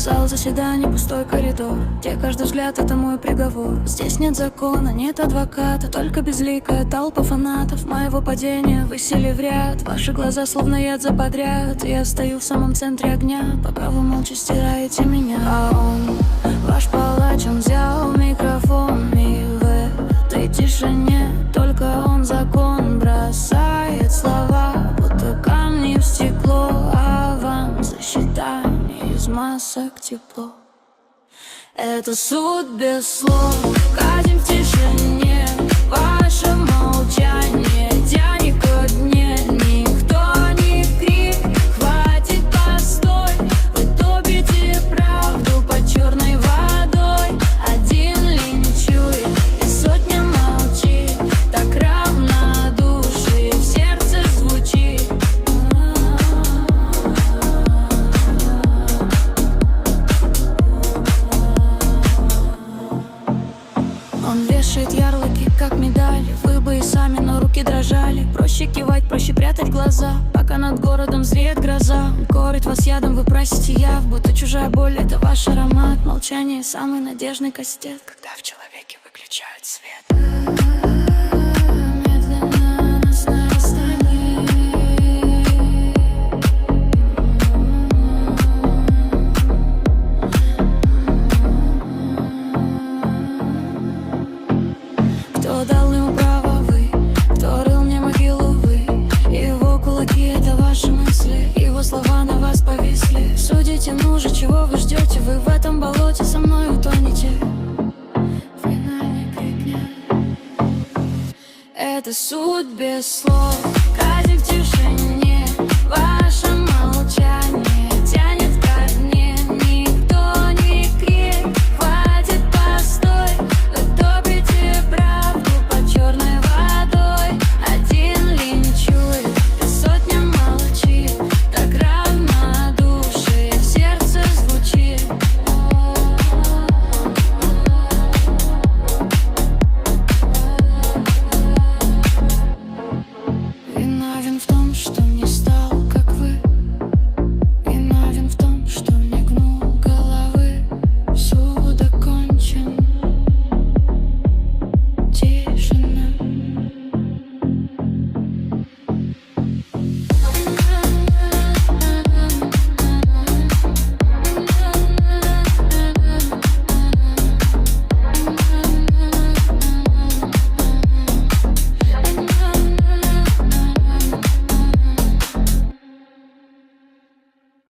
Зал заседаний, пустой коридор, где каждый взгляд — это мой приговор. Здесь нет закона, нет адвоката, только безликая толпа фанатов моего падения. Вы сели в ряд, ваши глаза словно яд за подряд. Я стою в самом центре огня, пока вы молча стираете меня. А он, ваш палач, он взял микрофон, и в этой тишине только он закон бросает слова, будто камни в стекло. А вам защита не из масок тепло. Это суд без слов, казнь в тишине. Ваше молчание тянет ко дне. Никто не крик, хватит, постой. Вы топите правду под черной водой. Один линчует и сотня молчит, так равнодушие в сердце звучит. Он вешает ярлыки, как медали. Вы бы и сами, но руки дрожали. Проще кивать, проще прятать глаза, пока над городом зреет гроза. Он корит вас ядом, вы просите яв, будто чужая боль — это ваш аромат. Молчание — самый надежный кастет, когда в человеке выключают свет. Медленно нас нарастанет. Кто дал ему право, вы? Кто рыл мне могилу, вы? Его кулаки — это ваши мысли, его слова на вас повисли. Судите, ну же, чего вы ждете? Вы в этом болоте со мной утонете. Финальный крик нет. Это суд без слов, казнь в тишине. Ваша